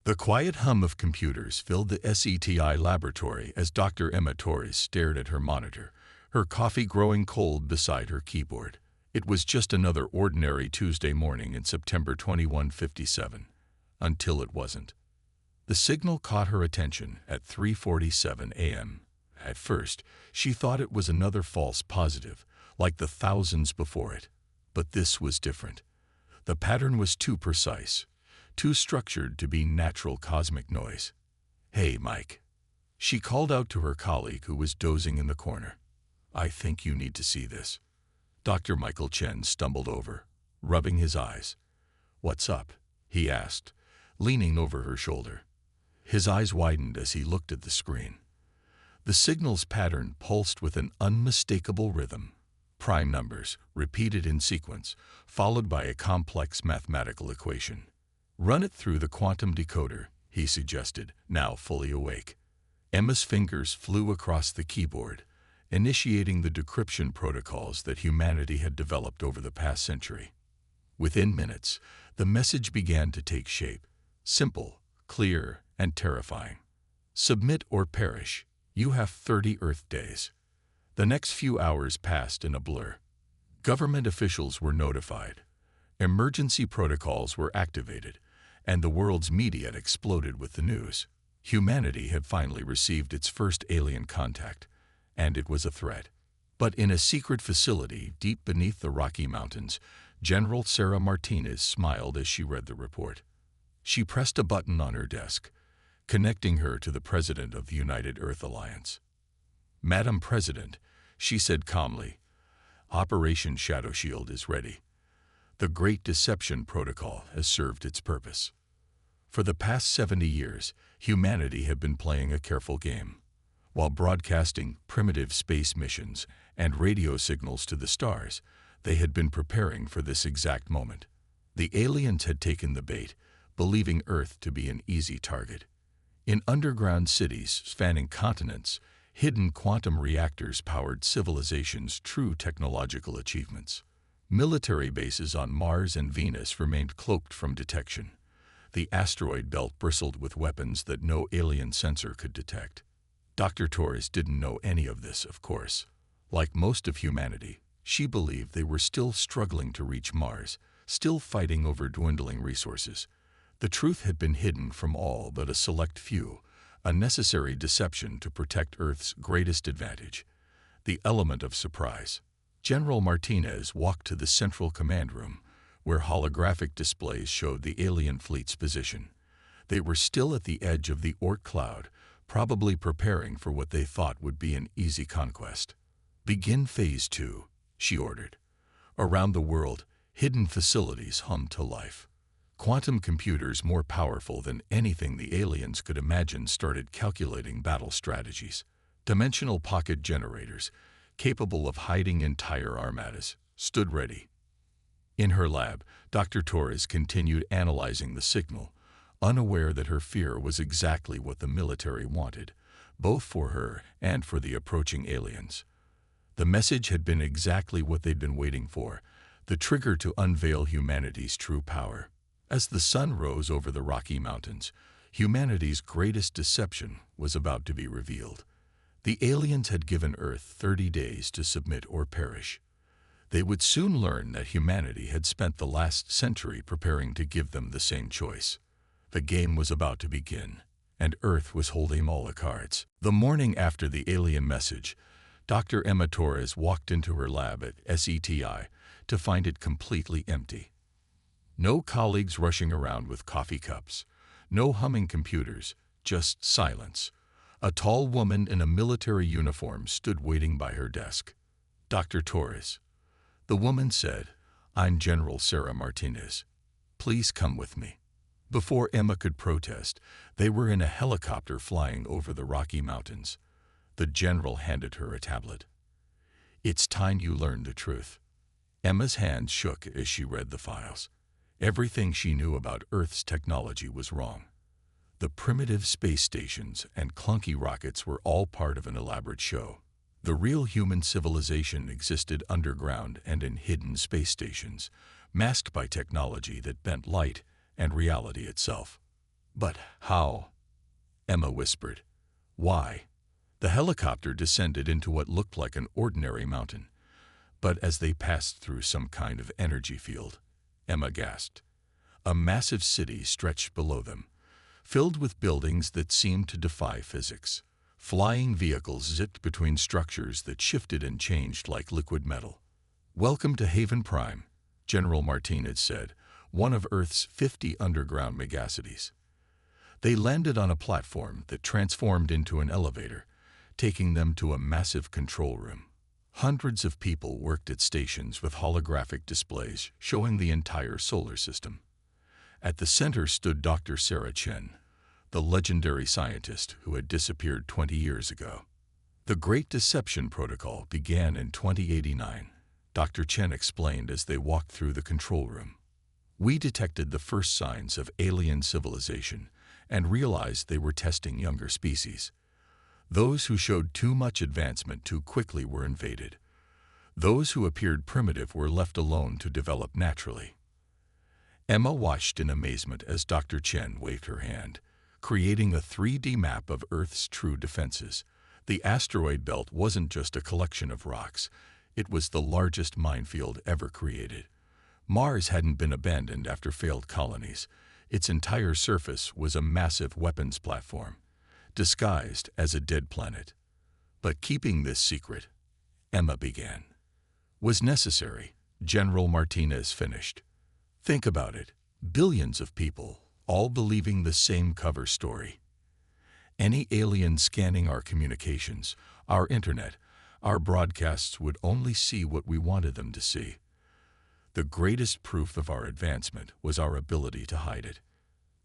The quiet hum of computers filled the SETI laboratory as Dr. Emma Torres stared at her monitor, her coffee growing cold beside her keyboard. It was just another ordinary Tuesday morning in September 2157, until it wasn't. The signal caught her attention at 3:47 a.m. At first, she thought it was another false positive, like the thousands before it. But this was different. The pattern was too precise, too structured to be natural cosmic noise. "Hey, Mike." She called out to her colleague who was dozing in the corner. "I think you need to see this." Dr. Michael Chen stumbled over, rubbing his eyes. "What's up?" he asked, leaning over her shoulder. His eyes widened as he looked at the screen. The signal's pattern pulsed with an unmistakable rhythm. Prime numbers, repeated in sequence, followed by a complex mathematical equation. "Run it through the quantum decoder," he suggested, now fully awake. Emma's fingers flew across the keyboard, initiating the decryption protocols that humanity had developed over the past century. Within minutes, the message began to take shape. Simple, clear, and terrifying. "Submit or perish. You have 30 Earth days." The next few hours passed in a blur. Government officials were notified. Emergency protocols were activated, and the world's media exploded with the news. Humanity had finally received its first alien contact, and it was a threat. But in a secret facility deep beneath the Rocky Mountains, General Sarah Martinez smiled as she read the report. She pressed a button on her desk, connecting her to the President of the United Earth Alliance. "Madam President," she said calmly, "Operation Shadow Shield is ready. The Great Deception Protocol has served its purpose. For the past 70 years, humanity had been playing a careful game. While broadcasting primitive space missions and radio signals to the stars, they had been preparing for this exact moment. The aliens had taken the bait, believing Earth to be an easy target. In underground cities spanning continents, hidden quantum reactors powered civilization's true technological achievements. Military bases on Mars and Venus remained cloaked from detection. The asteroid belt bristled with weapons that no alien sensor could detect. Dr. Torres didn't know any of this, of course. Like most of humanity, she believed they were still struggling to reach Mars, still fighting over dwindling resources. The truth had been hidden from all but a select few, a necessary deception to protect Earth's greatest advantage, the element of surprise. General Martinez walked to the central command room, where holographic displays showed the alien fleet's position. They were still at the edge of the Oort cloud, probably preparing for what they thought would be an easy conquest. "Begin Phase 2, she ordered. Around the world, hidden facilities hummed to life. Quantum computers more powerful than anything the aliens could imagine started calculating battle strategies. Dimensional pocket generators, capable of hiding entire armadas, stood ready. In her lab, Dr. Torres continued analyzing the signal, unaware that her fear was exactly what the military wanted, both for her and for the approaching aliens. The message had been exactly what they'd been waiting for, the trigger to unveil humanity's true power. As the sun rose over the Rocky Mountains, humanity's greatest deception was about to be revealed. The aliens had given Earth 30 days to submit or perish. They would soon learn that humanity had spent the last century preparing to give them the same choice. The game was about to begin, and Earth was holding all the cards. The morning after the alien message, Dr. Emma Torres walked into her lab at SETI to find it completely empty. No colleagues rushing around with coffee cups, no humming computers, just silence. A tall woman in a military uniform stood waiting by her desk. "Dr. Torres," the woman said, "I'm General Sarah Martinez. Please come with me." Before Emma could protest, they were in a helicopter flying over the Rocky Mountains. The general handed her a tablet. "It's time you learned the truth." Emma's hands shook as she read the files. Everything she knew about Earth's technology was wrong. The primitive space stations and clunky rockets were all part of an elaborate show. The real human civilization existed underground and in hidden space stations, masked by technology that bent light and reality itself. But how? Emma whispered. Why? The helicopter descended into what looked like an ordinary mountain. But as they passed through some kind of energy field, Emma gasped. A massive city stretched below them, filled with buildings that seemed to defy physics. Flying vehicles zipped between structures that shifted and changed like liquid metal. "Welcome to Haven Prime," General Martinez said, one of Earth's 50 underground megacities. They landed on a platform that transformed into an elevator, taking them to a massive control room. Hundreds of people worked at stations with holographic displays showing the entire solar system. At the center stood Dr. Sarah Chen, the legendary scientist who had disappeared 20 years ago. The Great Deception Protocol began in 2089, Dr. Chen explained as they walked through the control room. "We detected the first signs of alien civilization and realized they were testing younger species. Those who showed too much advancement too quickly were invaded. Those who appeared primitive were left alone to develop naturally." Emma watched in amazement as Dr. Chen waved her hand, creating a 3D map of Earth's true defenses. The asteroid belt wasn't just a collection of rocks. It was the largest minefield ever created. Mars hadn't been abandoned after failed colonies. Its entire surface was a massive weapons platform, disguised as a dead planet. But keeping this secret, Emma began, was necessary. General Martinez finished. "Think about it. Billions of people, all believing the same cover story. Any alien scanning our communications, our internet, our broadcasts would only see what we wanted them to see. The greatest proof of our advancement was our ability to hide it."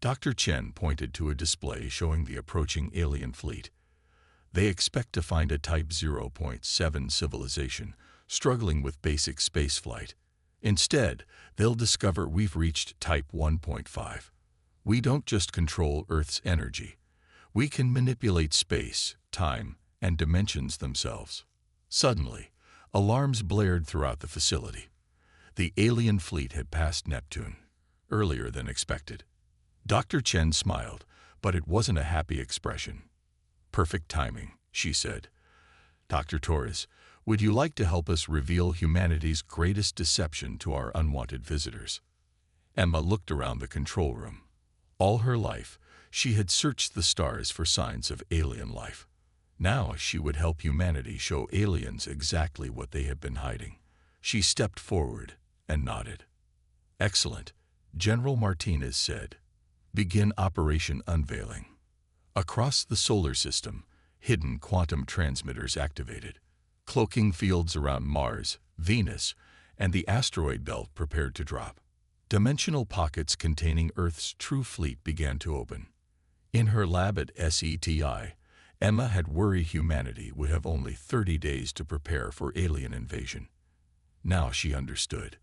Dr. Chen pointed to a display showing the approaching alien fleet. "They expect to find a Type 0.7 civilization struggling with basic spaceflight. Instead, they'll discover we've reached Type 1.5. We don't just control Earth's energy. We can manipulate space, time, and dimensions themselves." Suddenly, alarms blared throughout the facility. The alien fleet had passed Neptune, earlier than expected. Dr. Chen smiled, but it wasn't a happy expression. "Perfect timing," she said. "Dr. Torres, would you like to help us reveal humanity's greatest deception to our unwanted visitors?" Emma looked around the control room. All her life, she had searched the stars for signs of alien life. Now she would help humanity show aliens exactly what they had been hiding. She stepped forward and nodded. "Excellent," General Martinez said. "Begin Operation Unveiling." Across the solar system, hidden quantum transmitters activated. Cloaking fields around Mars, Venus, and the asteroid belt prepared to drop. Dimensional pockets containing Earth's true fleet began to open. In her lab at SETI, Emma had worried humanity would have only 30 days to prepare for alien invasion. Now she understood.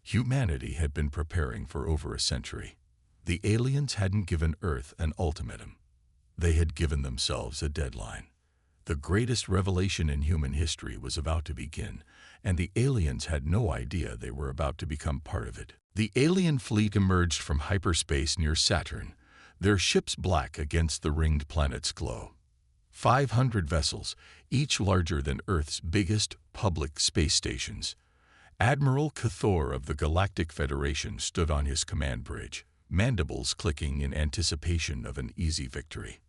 Humanity had been preparing for over a century. The aliens hadn't given Earth an ultimatum. They had given themselves a deadline. The greatest revelation in human history was about to begin, and the aliens had no idea they were about to become part of it. The alien fleet emerged from hyperspace near Saturn, their ships black against the ringed planet's glow. 500 vessels, each larger than Earth's biggest public space stations. Admiral Cathor of the Galactic Federation stood on his command bridge, mandibles clicking in anticipation of an easy victory.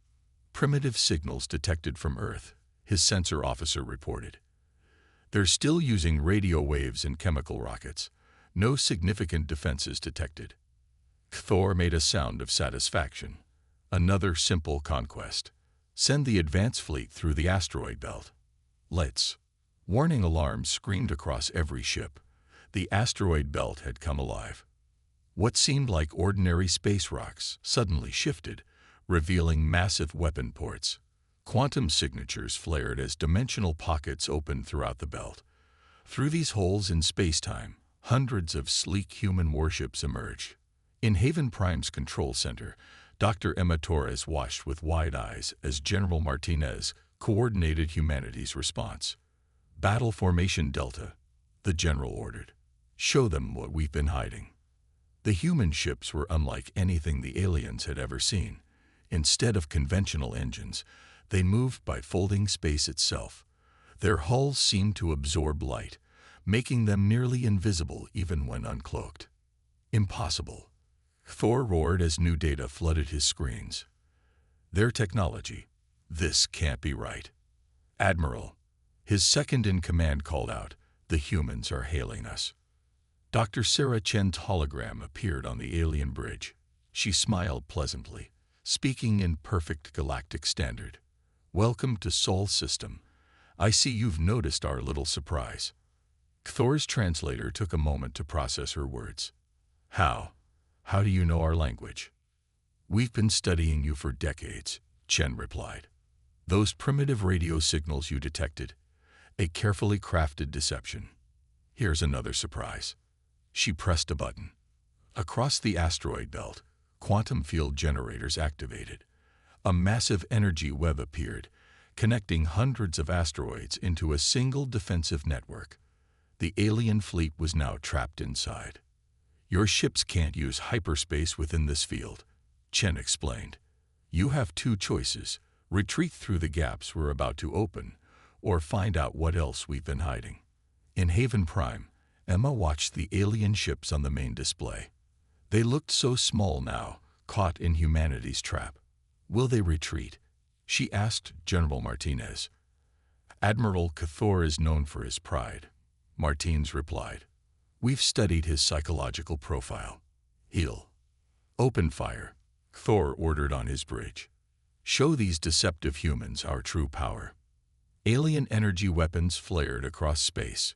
"Primitive signals detected from Earth," his sensor officer reported. "They're still using radio waves and chemical rockets. No significant defenses detected." Cathor made a sound of satisfaction. Another simple conquest. Send the advance fleet through the asteroid belt. Let's. Warning alarms screamed across every ship. The asteroid belt had come alive. What seemed like ordinary space rocks suddenly shifted, revealing massive weapon ports. Quantum signatures flared as dimensional pockets opened throughout the belt. Through these holes in space-time, hundreds of sleek human warships emerged. In Haven Prime's control center, Dr. Emma Torres watched with wide eyes as General Martinez coordinated humanity's response. "Battle Formation Delta," the general ordered. "Show them what we've been hiding." The human ships were unlike anything the aliens had ever seen. Instead of conventional engines, they moved by folding space itself. Their hulls seemed to absorb light, making them nearly invisible even when uncloaked. Impossible. Thor roared as new data flooded his screens. Their technology. This can't be right. Admiral. His second-in-command called out, "The humans are hailing us." Dr. Sarah Chen's hologram appeared on the alien bridge. She smiled pleasantly, speaking in perfect galactic standard. "Welcome to Sol System. I see you've noticed our little surprise." Thor's translator took a moment to process her words. How? How do you know our language?" "We've been studying you for decades," Chen replied. "Those primitive radio signals you detected, a carefully crafted deception. Here's another surprise." She pressed a button. Across the asteroid belt, quantum field generators activated. A massive energy web appeared, connecting hundreds of asteroids into a single defensive network. The alien fleet was now trapped inside. "Your ships can't use hyperspace within this field," Chen explained. "You have two choices: retreat through the gaps we're about to open, or find out what else we've been hiding." In Haven Prime, Emma watched the alien ships on the main display. They looked so small now, caught in humanity's trap. "Will they retreat?" she asked General Martinez. "Admiral Cathor is known for his pride," Martins replied. "We've studied his psychological profile. He'll open fire," Thor ordered on his bridge. "Show these deceptive humans our true power." Alien energy weapons flared across space,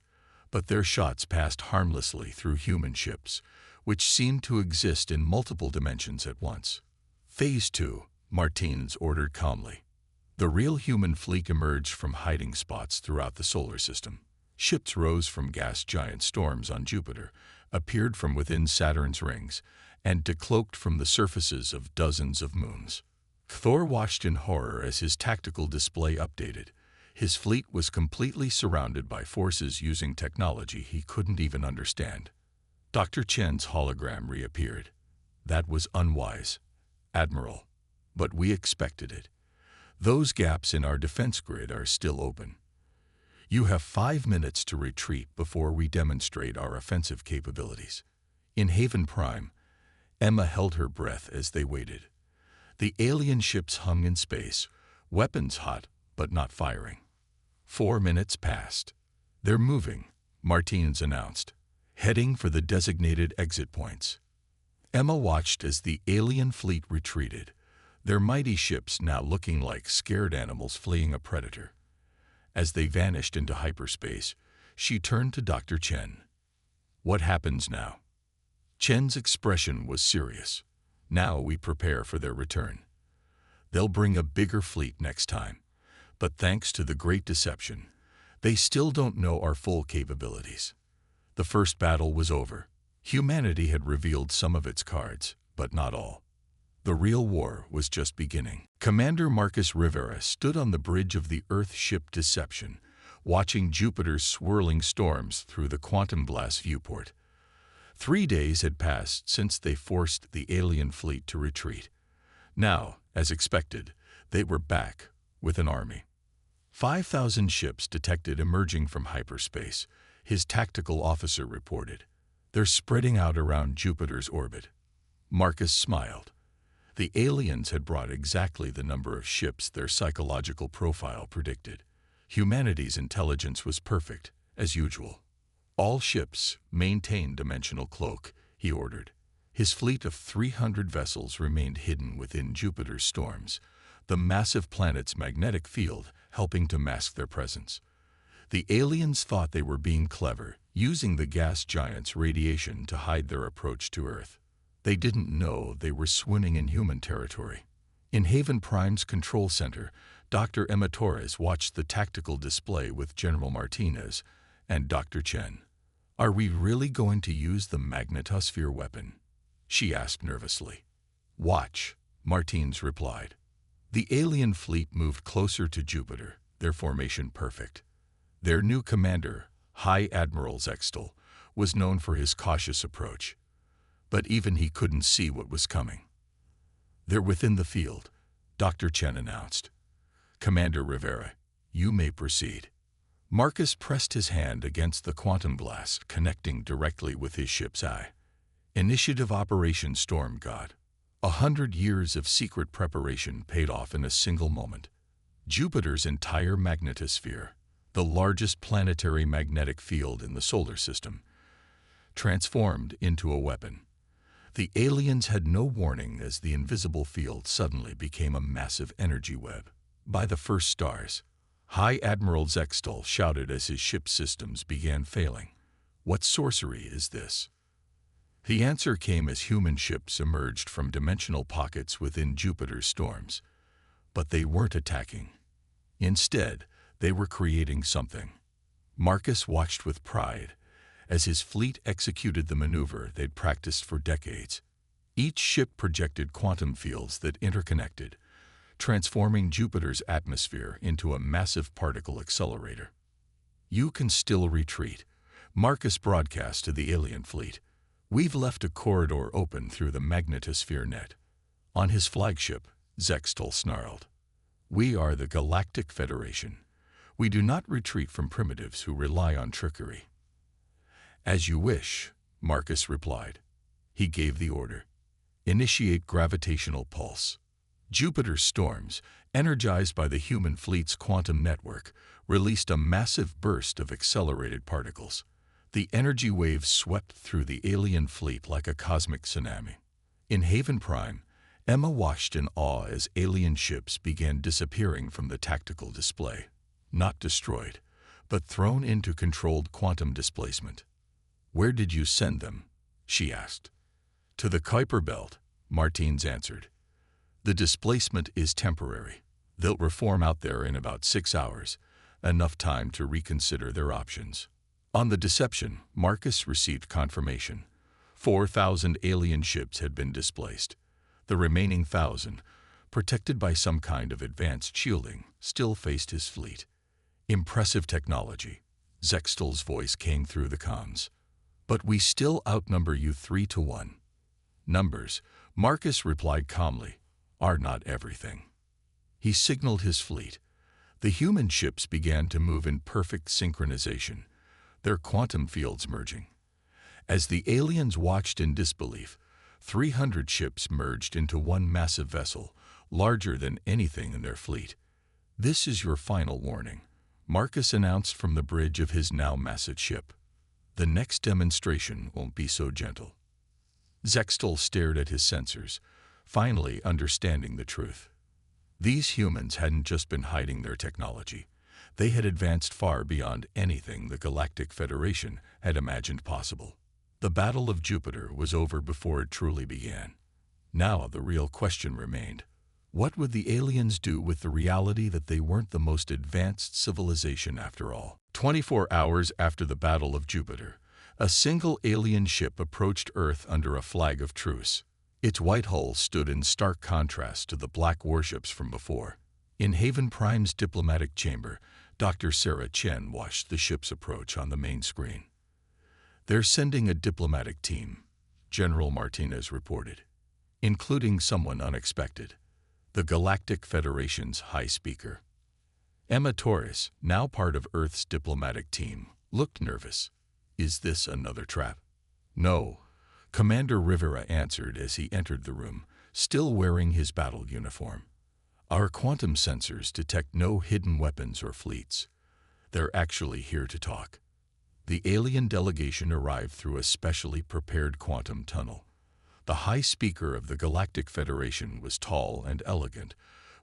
but their shots passed harmlessly through human ships, which seemed to exist in multiple dimensions at once. "Phase 2, Martins ordered calmly. The real human fleet emerged from hiding spots throughout the solar system. Ships rose from gas giant storms on Jupiter, appeared from within Saturn's rings, and decloaked from the surfaces of dozens of moons. Thor watched in horror as his tactical display updated. His fleet was completely surrounded by forces using technology he couldn't even understand. Dr. Chen's hologram reappeared. "That was unwise, Admiral, but we expected it. Those gaps in our defense grid are still open. You have 5 minutes to retreat before we demonstrate our offensive capabilities." In Haven Prime, Emma held her breath as they waited. The alien ships hung in space, weapons hot but not firing. 4 minutes passed. "They're moving," Martins announced, heading for the designated exit points. Emma watched as the alien fleet retreated, their mighty ships now looking like scared animals fleeing a predator. As they vanished into hyperspace, she turned to Dr. Chen. "What happens now?" Chen's expression was serious. "Now we prepare for their return. They'll bring a bigger fleet next time, but thanks to the Great Deception, they still don't know our full capabilities." The first battle was over. Humanity had revealed some of its cards, but not all. The real war was just beginning. Commander Marcus Rivera stood on the bridge of the Earth ship Deception, watching Jupiter's swirling storms through the quantum glass viewport. 3 days had passed since they forced the alien fleet to retreat. Now, as expected, they were back with an army. 5,000 ships detected emerging from hyperspace, his tactical officer reported. "They're spreading out around Jupiter's orbit." Marcus smiled. The aliens had brought exactly the number of ships their psychological profile predicted. Humanity's intelligence was perfect, as usual. "All ships maintain dimensional cloak," he ordered. His fleet of 300 vessels remained hidden within Jupiter's storms, the massive planet's magnetic field helping to mask their presence. The aliens thought they were being clever, using the gas giant's radiation to hide their approach to Earth. They didn't know they were swimming in human territory. In Haven Prime's control center, Dr. Emma Torres watched the tactical display with General Martinez and Dr. Chen. "Are we really going to use the magnetosphere weapon?" she asked nervously. "Watch," Martins replied. The alien fleet moved closer to Jupiter, their formation perfect. Their new commander, High Admiral Zextel, was known for his cautious approach. But even he couldn't see what was coming. "They're within the field," Dr. Chen announced. "Commander Rivera, you may proceed." Marcus pressed his hand against the quantum glass, connecting directly with his ship's eye. Initiative Operation Storm God. 100 years of secret preparation paid off in a single moment. Jupiter's entire magnetosphere, the largest planetary magnetic field in the solar system, transformed into a weapon. The aliens had no warning as the invisible field suddenly became a massive energy web. By the first stars, High Admiral Zextal shouted as his ship's systems began failing. "What sorcery is this?" The answer came as human ships emerged from dimensional pockets within Jupiter's storms. But they weren't attacking. Instead, they were creating something. Marcus watched with pride as his fleet executed the maneuver they'd practiced for decades. Each ship projected quantum fields that interconnected, transforming Jupiter's atmosphere into a massive particle accelerator. "You can still retreat," Marcus broadcast to the alien fleet. "We've left a corridor open through the magnetosphere net." On his flagship, Zextal snarled, "We are the Galactic Federation. We do not retreat from primitives who rely on trickery." "As you wish," Marcus replied. He gave the order. "Initiate gravitational pulse." Jupiter's storms, energized by the human fleet's quantum network, released a massive burst of accelerated particles. The energy waves swept through the alien fleet like a cosmic tsunami. In Haven Prime, Emma watched in awe as alien ships began disappearing from the tactical display. Not destroyed, but thrown into controlled quantum displacement. "Where did you send them?" she asked. "To the Kuiper Belt," Martins answered. "The displacement is temporary. They'll reform out there in about 6 hours, enough time to reconsider their options." On the Deception, Marcus received confirmation. 4,000 alien ships had been displaced. The remaining 1,000, protected by some kind of advanced shielding, still faced his fleet. "Impressive technology," Zextal's voice came through the comms. "But we still outnumber you 3-1. Numbers," Marcus replied calmly, "are not everything." He signaled his fleet. The human ships began to move in perfect synchronization, their quantum fields merging. As the aliens watched in disbelief, 300 ships merged into one massive vessel, larger than anything in their fleet. "This is your final warning," Marcus announced from the bridge of his now massive ship. "The next demonstration won't be so gentle." Zextal stared at his sensors, finally understanding the truth. These humans hadn't just been hiding their technology. They had advanced far beyond anything the Galactic Federation had imagined possible. The Battle of Jupiter was over before it truly began. Now the real question remained. What would the aliens do with the reality that they weren't the most advanced civilization after all? 24 hours after the Battle of Jupiter, a single alien ship approached Earth under a flag of truce. Its white hull stood in stark contrast to the black warships from before. In Haven Prime's diplomatic chamber, Dr. Sarah Chen watched the ship's approach on the main screen. "They're sending a diplomatic team," General Martinez reported, "including someone unexpected, the Galactic Federation's High Speaker." Emma Torres, now part of Earth's diplomatic team, looked nervous. "Is this another trap?" "No," Commander Rivera answered as he entered the room, still wearing his battle uniform. "Our quantum sensors detect no hidden weapons or fleets. They're actually here to talk." The alien delegation arrived through a specially prepared quantum tunnel. The High Speaker of the Galactic Federation was tall and elegant,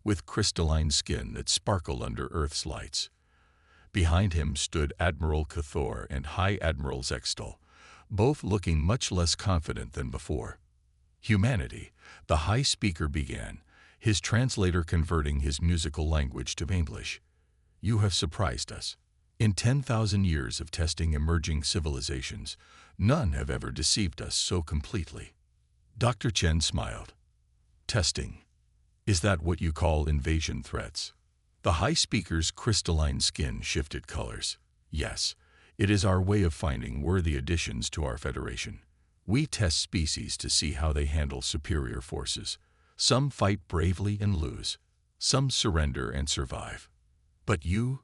with crystalline skin that sparkled under Earth's lights. Behind him stood Admiral Cathor and High Admiral Zextal, both looking much less confident than before. "Humanity," the High Speaker began, his translator converting his musical language to English. "You have surprised us. In 10,000 years of testing emerging civilizations, none have ever deceived us so completely." Dr. Chen smiled. "Testing? Is that what you call invasion threats?" The High Speaker's crystalline skin shifted colors. "Yes, it is our way of finding worthy additions to our Federation. We test species to see how they handle superior forces, Some fight bravely and lose. Some surrender and survive. But you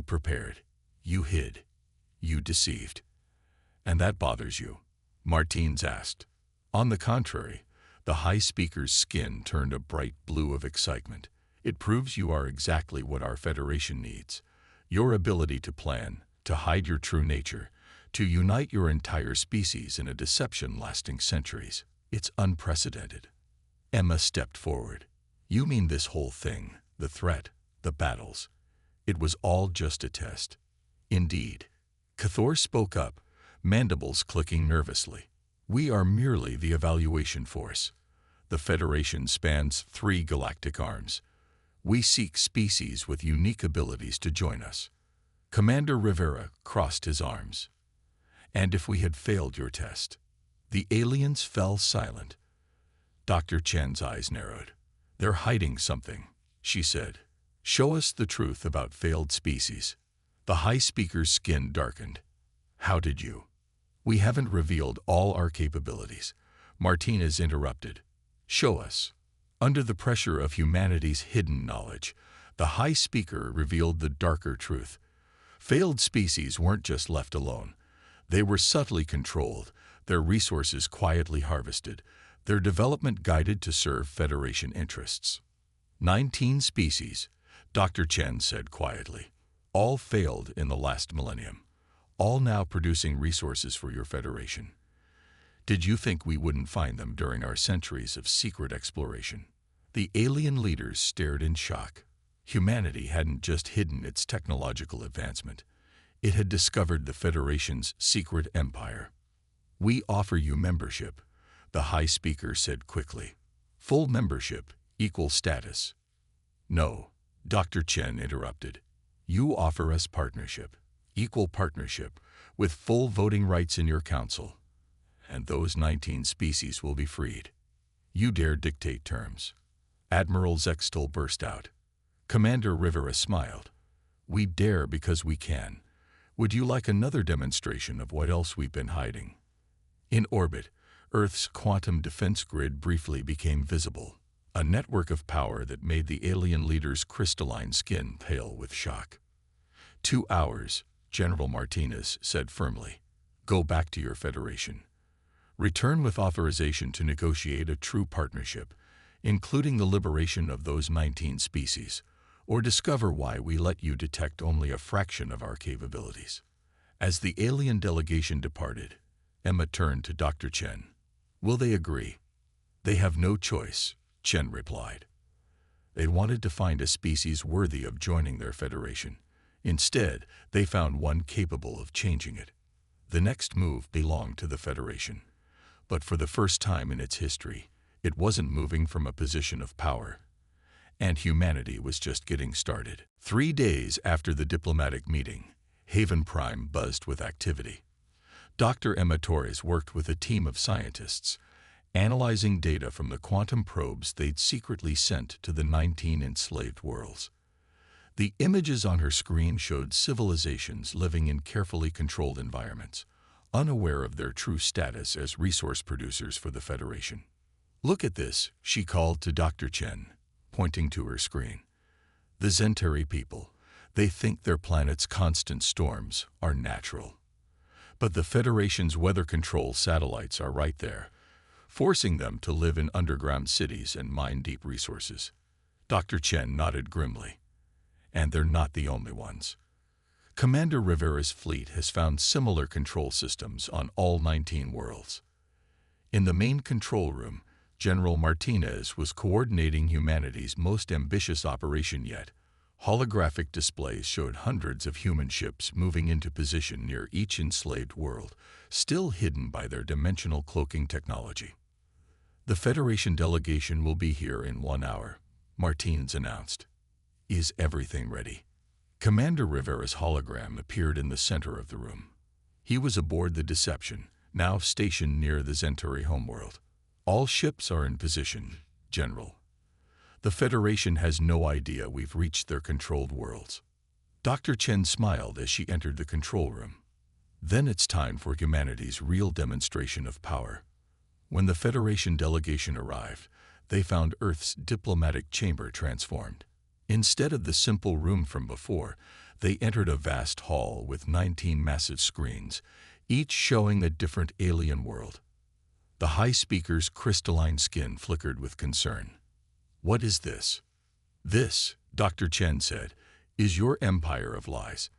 prepared. You hid. You deceived. And that bothers you? Martins asked. On the contrary, the High Speaker's skin turned a bright blue of excitement. It proves you are exactly what our Federation needs. Your ability to plan, to hide your true nature, to unite your entire species in a deception lasting centuries. It's unprecedented. Emma stepped forward. You mean this whole thing, the threat, the battles? It was all just a test. Indeed. Cathor spoke up, mandibles clicking nervously. We are merely the evaluation force. The Federation spans 3 galactic arms. We seek species with unique abilities to join us. Commander Rivera crossed his arms. And if we had failed your test? The aliens fell silent. Dr. Chen's eyes narrowed. They're hiding something, she said. Show us the truth about failed species. The High Speaker's skin darkened. How did you? We haven't revealed all our capabilities. Martinez interrupted. Show us. Under the pressure of humanity's hidden knowledge, the High Speaker revealed the darker truth. Failed species weren't just left alone. They were subtly controlled, their resources quietly harvested, their development guided to serve Federation interests. 19 species, Dr. Chen said quietly. All failed in the last millennium. All now producing resources for your Federation. Did you think we wouldn't find them during our centuries of secret exploration? The alien leaders stared in shock. Humanity hadn't just hidden its technological advancement. It had discovered the Federation's secret empire. We offer you membership, the High Speaker said quickly. Full membership, equal status. No, Dr. Chen interrupted. You offer us partnership, equal partnership, with full voting rights in your council. And those 19 species will be freed. You dare dictate terms. Admiral Zextel burst out. Commander Rivera smiled. We dare because we can. Would you like another demonstration of what else we've been hiding? In orbit, Earth's quantum defense grid briefly became visible, a network of power that made the alien leader's crystalline skin pale with shock. 2 hours, General Martinez said firmly. Go back to your Federation. Return with authorization to negotiate a true partnership, including the liberation of those 19 species, or discover why we let you detect only a fraction of our capabilities. As the alien delegation departed, Emma turned to Dr. Chen. Will they agree? They have no choice, Chen replied. They wanted to find a species worthy of joining their Federation. Instead, they found one capable of changing it. The next move belonged to the Federation. But for the first time in its history, it wasn't moving from a position of power. And humanity was just getting started. 3 days after the diplomatic meeting, Haven Prime buzzed with activity. Dr. Emma Torres worked with a team of scientists, analyzing data from the quantum probes they'd secretly sent to the 19 enslaved worlds. The images on her screen showed civilizations living in carefully controlled environments, unaware of their true status as resource producers for the Federation. Look at this, she called to Dr. Chen, pointing to her screen. The Zentari people, they think their planet's constant storms are natural. But the Federation's weather control satellites are right there, forcing them to live in underground cities and mine deep resources. Dr. Chen nodded grimly. And they're not the only ones. Commander Rivera's fleet has found similar control systems on all 19 worlds. In the main control room, General Martinez was coordinating humanity's most ambitious operation yet. Holographic displays showed hundreds of human ships moving into position near each enslaved world, still hidden by their dimensional cloaking technology. The Federation delegation will be here in 1 hour, Martinez announced. Is everything ready? Commander Rivera's hologram appeared in the center of the room. He was aboard the Deception, now stationed near the Zentari homeworld. All ships are in position, General. The Federation has no idea we've reached their controlled worlds. Dr. Chen smiled as she entered the control room. Then it's time for humanity's real demonstration of power. When the Federation delegation arrived, they found Earth's diplomatic chamber transformed. Instead of the simple room from before, they entered a vast hall with 19 massive screens, each showing a different alien world. The High Speaker's crystalline skin flickered with concern. "What is this?" "This," Dr. Chen said, "is your empire of lies.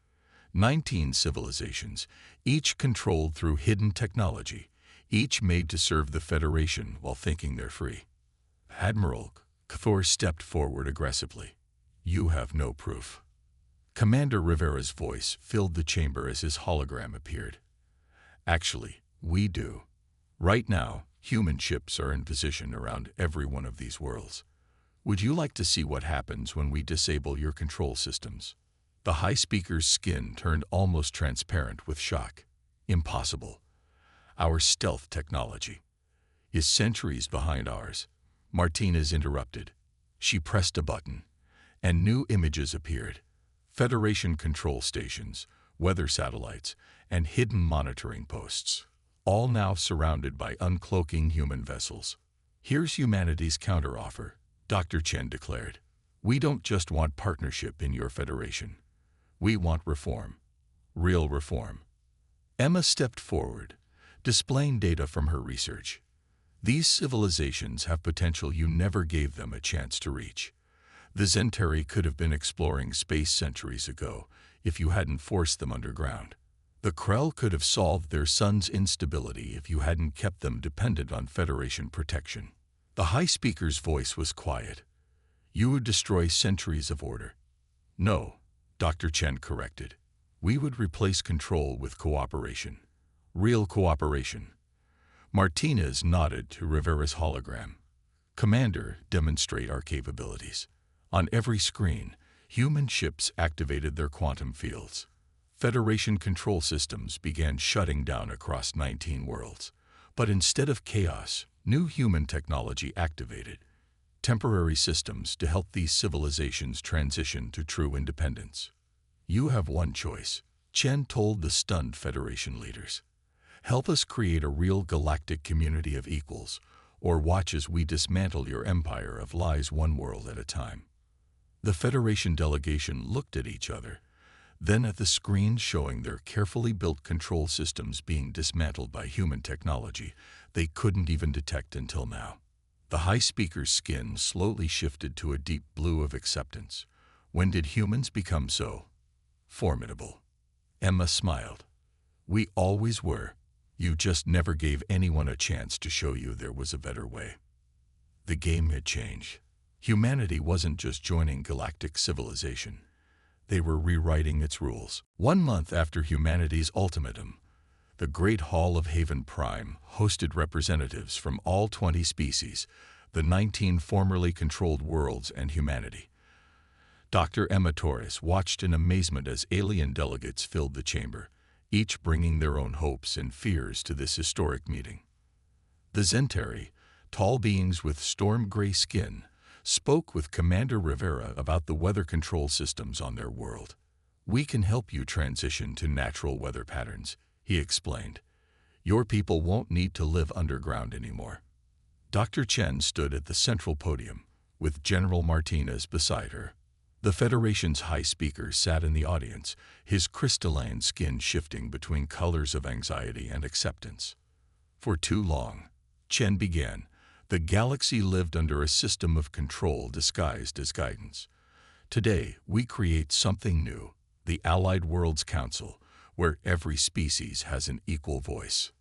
19 civilizations, each controlled through hidden technology, each made to serve the Federation while thinking they're free." Admiral Cathor stepped forward aggressively. "You have no proof." Commander Rivera's voice filled the chamber as his hologram appeared. "Actually, we do. Right now, human ships are in position around every one of these worlds. Would you like to see what happens when we disable your control systems?" The High Speaker's skin turned almost transparent with shock. "Impossible. Our stealth technology is centuries behind ours." Martinez interrupted. She pressed a button, and new images appeared. Federation control stations, weather satellites, and hidden monitoring posts, all now surrounded by uncloaking human vessels. "Here's humanity's counteroffer," Dr. Chen declared. "We don't just want partnership in your Federation. We want reform. Real reform." Emma stepped forward, displaying data from her research. "These civilizations have potential you never gave them a chance to reach. The Zentari could have been exploring space centuries ago if you hadn't forced them underground. The Krell could have solved their sun's instability if you hadn't kept them dependent on Federation protection." The High Speaker's voice was quiet. "You would destroy centuries of order." "No," Dr. Chen corrected. "We would replace control with cooperation. Real cooperation." Martinez nodded to Rivera's hologram. "Commander, demonstrate our capabilities." On every screen, human ships activated their quantum fields. Federation control systems began shutting down across 19 worlds. But instead of chaos, new human technology activated. Temporary systems to help these civilizations transition to true independence. "You have one choice," Chen told the stunned Federation leaders. "Help us create a real galactic community of equals, or watch as we dismantle your empire of lies one world at a time." The Federation delegation looked at each other, then at the screens showing their carefully built control systems being dismantled by human technology they couldn't even detect until now. The High Speaker's skin slowly shifted to a deep blue of acceptance. "When did humans become so formidable?" Emma smiled. "We always were. You just never gave anyone a chance to show you there was a better way." The game had changed. Humanity wasn't just joining galactic civilization. They were rewriting its rules. 1 month after humanity's ultimatum, the Great Hall of Haven Prime hosted representatives from all 20 species, the 19 formerly controlled worlds and humanity. Dr. Emma Torres watched in amazement as alien delegates filled the chamber, each bringing their own hopes and fears to this historic meeting. The Zentari, tall beings with storm-gray skin, spoke with Commander Rivera about the weather control systems on their world. "We can help you transition to natural weather patterns," he explained. "Your people won't need to live underground anymore." Dr. Chen stood at the central podium, with General Martinez beside her. The Federation's High Speaker sat in the audience, his crystalline skin shifting between colors of anxiety and acceptance. "For too long," Chen began, "the galaxy lived under a system of control disguised as guidance. Today, we create something new, the Allied Worlds Council, where every species has an equal voice."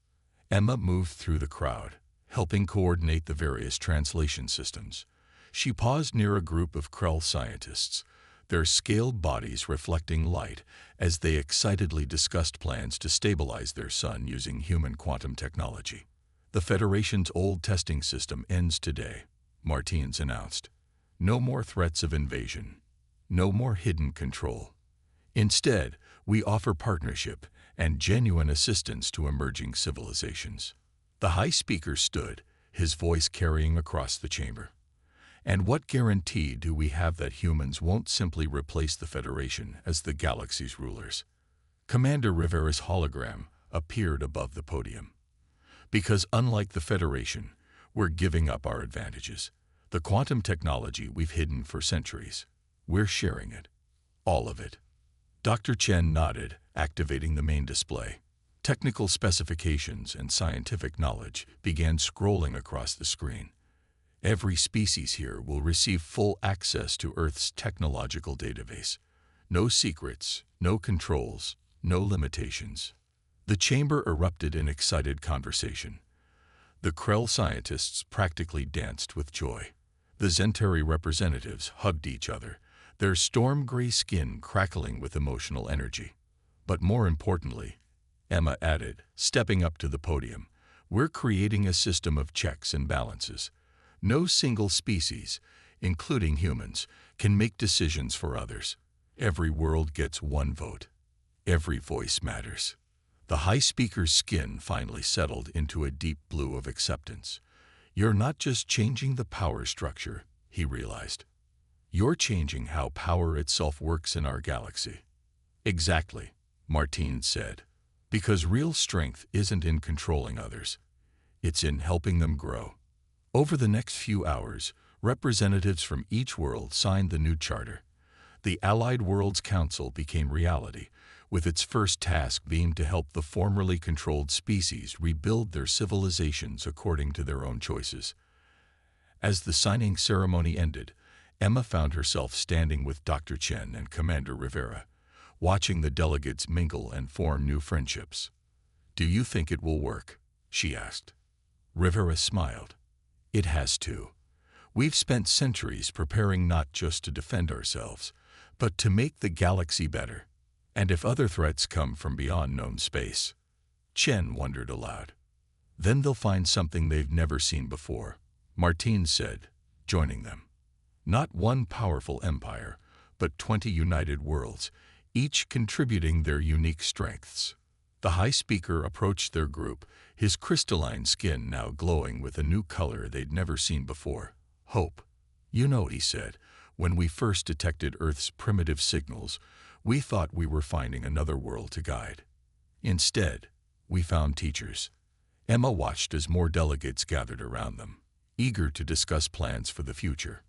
Emma moved through the crowd, helping coordinate the various translation systems. She paused near a group of Krell scientists, their scaled bodies reflecting light as they excitedly discussed plans to stabilize their sun using human quantum technology. "The Federation's old testing system ends today," Martinez announced. "No more threats of invasion. No more hidden control. Instead, we offer partnership and genuine assistance to emerging civilizations." The High Speaker stood, his voice carrying across the chamber. "And what guarantee do we have that humans won't simply replace the Federation as the galaxy's rulers?" Commander Rivera's hologram appeared above the podium. "Because unlike the Federation, we're giving up our advantages. The quantum technology we've hidden for centuries. We're sharing it. All of it. Dr. Chen nodded, activating the main display. Technical specifications and scientific knowledge began scrolling across the screen. Every species here will receive full access to Earth's technological database. No secrets, no controls, no limitations. The chamber erupted in excited conversation. The Krell scientists practically danced with joy. The Zentari representatives hugged each other, their storm-gray skin crackling with emotional energy. But more importantly, Emma added, stepping up to the podium, we're creating a system of checks and balances. No single species, including humans, can make decisions for others. Every world gets one vote. Every voice matters. The high speaker's skin finally settled into a deep blue of acceptance. You're not just changing the power structure, he realized. You're changing how power itself works in our galaxy. Exactly, Martine said. Because real strength isn't in controlling others. It's in helping them grow. Over the next few hours, representatives from each world signed the new charter. The Allied Worlds Council became reality, with its first task being to help the formerly controlled species rebuild their civilizations according to their own choices. As the signing ceremony ended, Emma found herself standing with Dr. Chen and Commander Rivera, watching the delegates mingle and form new friendships. "Do you think it will work?" she asked. Rivera smiled. "It has to. We've spent centuries preparing not just to defend ourselves, but to make the galaxy better. And if other threats come from beyond known space," Chen wondered aloud, "then they'll find something they've never seen before," Martine said, joining them. Not one powerful empire, but 20 united worlds, each contributing their unique strengths. The high speaker approached their group, his crystalline skin now glowing with a new color they'd never seen before. "Hope. You know," he said, "when we first detected Earth's primitive signals, we thought we were finding another world to guide. Instead, we found teachers." Emma watched as more delegates gathered around them, eager to discuss plans for the future.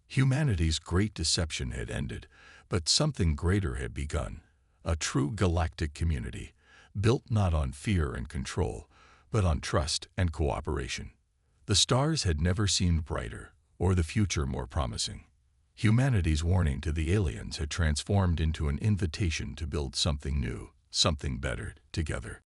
Humanity's great deception had ended, but something greater had begun, a true galactic community, built not on fear and control, but on trust and cooperation. The stars had never seemed brighter, or the future more promising. Humanity's warning to the aliens had transformed into an invitation to build something new, something better, together.